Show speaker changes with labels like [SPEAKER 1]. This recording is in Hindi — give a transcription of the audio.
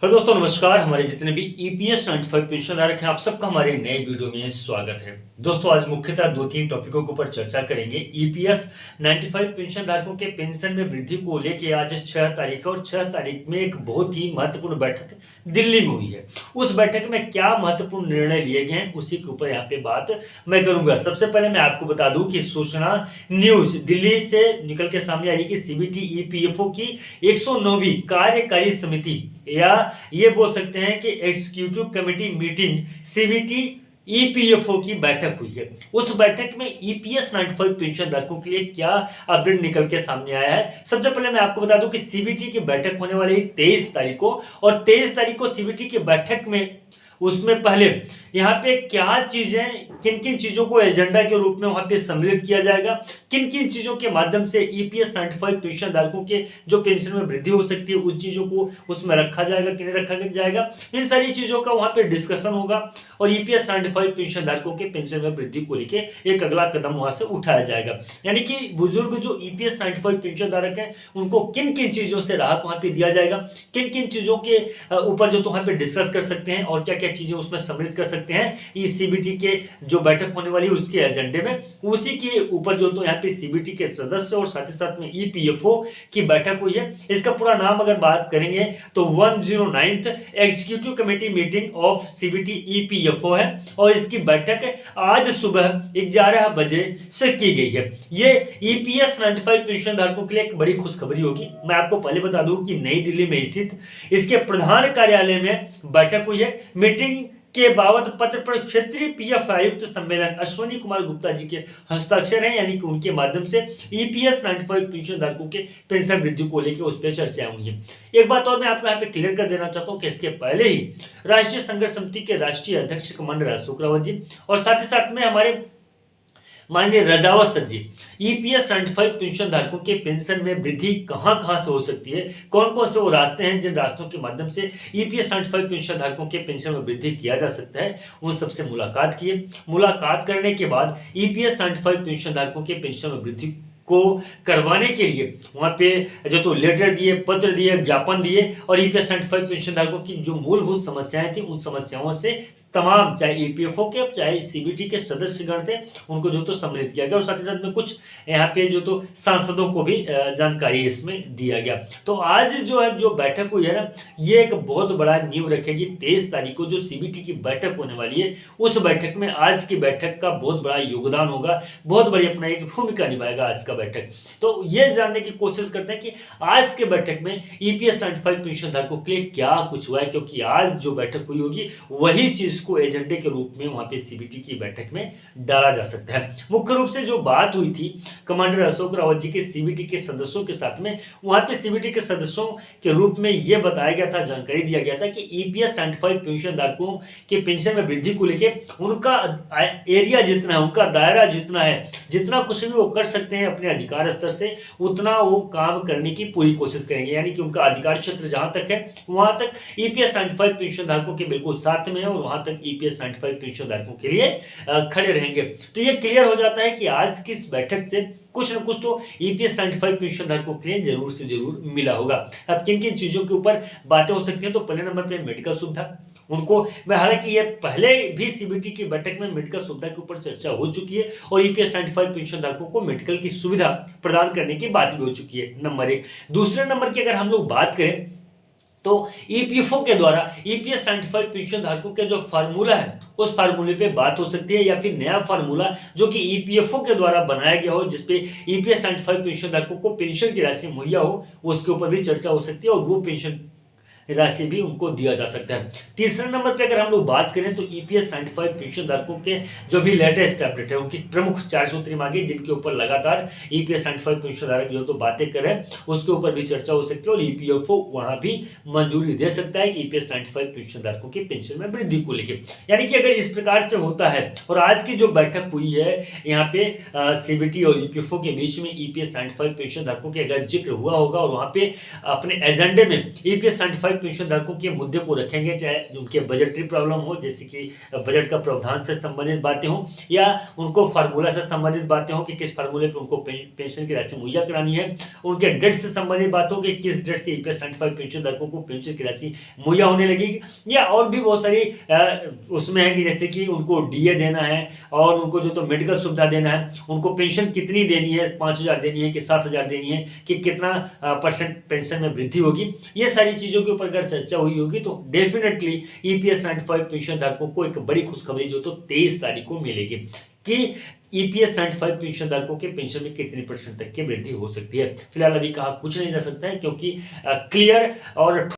[SPEAKER 1] हेलो दोस्तों, नमस्कार। हमारे जितने भी ईपीएस 95 पेंशन धारक हैं, आप सबका हमारे नए वीडियो में स्वागत है। दोस्तों, आज मुख्यतः दो तीन टॉपिकों के ऊपर चर्चा करेंगे। ईपीएस 95 पेंशन धारकों के पेंशन में वृद्धि को लेकर आज 6 तारीख है और 6 तारीख में एक बहुत ही महत्वपूर्ण बैठक दिल्ली में हुई है। उस बैठक में क्या महत्वपूर्ण निर्णय लिए गए हैं, उसी के ऊपर यहाँ पे बात मैं करूंगा। सबसे पहले मैं आपको बता दूं कि सूचना न्यूज दिल्ली से निकल के सामने आ रही है कि सीबीटी ईपीएफओ की 109वीं कार्यकारी समिति या ये बोल सकते हैं कि executive committee meeting CBT EPFO की बैठक हुई है। उस बैठक में ईपीएस 95 पेंशन धारकों के लिए क्या अपडेट निकल के सामने आया है। सबसे पहले मैं आपको बता दूं कि सीबीटी की बैठक होने वाली है 23 तारीख को, और 23 तारीख को सीबीटी की बैठक में उसमें पहले यहाँ पे क्या चीजें, किन किन चीजों को एजेंडा के रूप में वहां पे सम्मिलित किया जाएगा, किन किन चीजों के माध्यम से ईपीएस 95 पेंशन धारकों के जो पेंशन में वृद्धि हो सकती है उन चीजों को उसमें रखा जाएगा कि नहीं रखा जाएगा, इन सारी चीजों का वहां पे डिस्कशन होगा। और ईपीएस 95 पेंशन धारकों के पेंशन में वृद्धि को लेकर एक अगला कदम वहां से उठाया जाएगा। यानी कि बुजुर्ग जो ईपीएस 95 पेंशन धारक है उनको किन किन चीजों से राहत वहां पे दिया जाएगा, किन किन चीजों के ऊपर जो तो वहां पे डिस्कस कर सकते हैं और क्या क्या चीजें उसमें सम्मिलित कर सकते हैं, इस सीबीटी के जो बैठक होने वाली है उसके एजेंडे में, उसी के ऊपर जो तो यहाँ पे सीबीटी के सदस्य और साथ ही साथ में ईपीएफओ की बैठक हुई है। इसका पूरा नाम अगर बात करेंगे तो 109th executive committee meeting of CBT EPFO है, और इसकी बैठक आज सुबह 11 बजे से की गई है। ये ईपीएस 95 पेंशन धारकों के लिए एक बड़ी खुशखबरी होगी। मैं आपको पहले बता दूं कि नई दिल्ली में स्थित इसके प्रधान कार्यालय में बैठक हुई है। मीटिंग के बाबत पत्र पर क्षेत्रीय पीएफ आयुक्त सम्मेलन अश्विनी कुमार गुप्ता जी के हस्ताक्षर हैं, यानी कि उनके माध्यम से ईपीएस 95 पेंशन धारकों के पेंशन वृद्धि को लेकर उस पर चर्चा हुई है। एक बात और मैं आपको यहाँ पे क्लियर कर देना चाहता हूँ कि इसके पहले ही राष्ट्रीय संघर्ष समिति के राष्ट्रीय अध्यक्ष कमांडर अशोक रावत जी और साथ ही साथ में हमारे माननीय रजावत सर जी ईपीएस 95 पेंशन धारकों के पेंशन में वृद्धि कहां कहां से हो सकती है, कौन कौन से वो रास्ते हैं जिन रास्तों के माध्यम से ईपीएस 95 पेंशन धारकों के पेंशन में वृद्धि किया जा सकता है, उन सबसे मुलाकात किए। मुलाकात करने के बाद ईपीएस 95 पेंशन धारकों के पेंशन में वृद्धि को करवाने के लिए वहाँ पे जो तो लेटर दिए, पत्र दिए, ज्ञापन दिए, और ईपीएस 95 पेंशन धारकों की जो मूलभूत समस्याएं थी उन समस्याओं से तमाम, चाहे ईपीएफओ के चाहे सीबीटी के सदस्यगण थे, उनको जो तो सम्मिलित किया गया। और साथ ही साथ में कुछ यहाँ पे जो तो सांसदों को भी जानकारी इसमें दिया गया। तो आज जो है जो बैठक हुई है ना, ये एक बहुत बड़ा नींव रखेगी। 23 तारीख को जो सीबीटी की बैठक होने वाली है उस बैठक में आज की बैठक का बहुत बड़ा योगदान होगा, बहुत बड़ी अपना एक भूमिका निभाएगा आज का बैठक। तो ये जानने की कोशिश करते हैं कि आज के बैठक में ईपीएस 95 पेंशन धारकों के लिए क्या कुछ हुआ है, क्योंकि आज जो बैठक हुई होगी वही चीज को एजेंडे के रूप में वहां पे सीबीटी की बैठक में डाला जा सकता है। मुख्य रूप से जो बात हुई थी कमांडर अशोक रावत जी के सीबीटी के सदस्यों के साथ में, वहां पे सीबीटी के सदस्यों के रूप में यह बताया गया था, जानकारी दिया गया था कि ईपीएस 95 पेंशन धारकों के पेंशन में वृद्धि को लेकर उनका एरिया जितना है, उनका दायरा जितना है, जितना कुछ भी वो कर सकते हैं अपने अधिकार स्तर से, उतना वो काम करने की पूरी कोशिश करेंगे। यानी कि उनका अधिकार क्षेत्र जहां तक है वहां तक ईपीएस 95 पेंशन धारकों के बिल्कुल साथ में है, और वहां तक ईपीएस 95 पेंशन धारकों के लिए खड़े रहेंगे। तो ये क्लियर हो जाता है कि आज की इस बैठक से कुछ न कुछ तो ईपीएस 95 पेंशन धारकों के लिए जरूर से जरूर मिला होगा। अब किन किन चीजों के ऊपर बातें हो सकती हैं, तो पहले नंबर पे मेडिकल सुविधा उनको, मैं हालांकि ये पहले भी सीबीटी की बैठक में मेडिकल सुविधा के ऊपर चर्चा हो चुकी है और ईपीएस 95 पेंशन धारकों को मेडिकल की सुविधा प्रदान करने की बात भी हो चुकी है, नंबर एक। दूसरे नंबर की अगर हम लोग बात करें तो ईपीएफओ के द्वारा ईपीएस 95 पेंशन धारकों के जो फार्मूला है उस फार्मूले पे बात हो सकती है, या फिर नया फार्मूला जो कि ईपीएफओ के द्वारा बनाया गया हो जिसपे ईपीएस 95 पेंशन धारकों को पेंशन की राशि मुहैया हो, उसके ऊपर भी चर्चा हो सकती है और वो पेंशन राशि भी उनको दिया जा सकता है। तीसरे नंबर पे अगर हम लोग बात करें तो ईपीएस 95 पेंशन धारकों के जो भी लेटेस्ट अपडेट है उनकी प्रमुख 4 सूत्री मांगे जिनके ऊपर लगातार ईपीएस 95 पेंशन धारक जो तो बातें करें उसके ऊपर भी चर्चा हो सकती है, और ईपीएफओ वहां भी मंजूरी दे सकता है कि ईपीएस 95 पेंशन धारकों की पेंशन में वृद्धि को लेकर। यानी कि अगर इस प्रकार से होता है और आज की जो बैठक हुई है यहाँ पे सीबीटी और ईपीएफओ के बीच में ईपीएस 95 पेंशन धारकों के अगर जिक्र हुआ होगा और वहां पे अपने एजेंडे में ईपीएस 95 पेंशन धारकों के मुद्दे को रखेंगे, चाहे उनके बजटरी प्रॉब्लम हो, जैसे कि बजट का प्रावधान से संबंधित बातें हो, या उनको फार्मूला से संबंधित बातें हो कि किस फार्मूले पर उनको पेंशन की राशि मुहैया करानी है, उनके डेट से संबंधित बात हो कि किस डेट से ईपीएस 95 पेंशन धारकों को पेंशन की राशि मुहैया होने लगेगी, या और भी बहुत सारी उसमें है कि जैसे कि उनको डीए देना है और उनको जो तो मेडिकल सुविधा देना है, उनको पेंशन कितनी देनी है, 5,000 देनी है कि 7,000 देनी है, कि कितना परसेंट पेंशन में वृद्धि होगी। ये सारी चीज़ों के ऊपर अगर चर्चा हुई होगी तो डेफिनेटली ईपीएस 95 पेंशन धारकों को एक बड़ी खुशखबरी जो तो 23 तारीख को मिलेगी कि ईपीएस 95 पेंशन धारकों के पेंशन में कितनी % तक की वृद्धि हो सकती है। फिलहाल अभी कहा कुछ नहीं जा सकता है, क्योंकि क्लियर और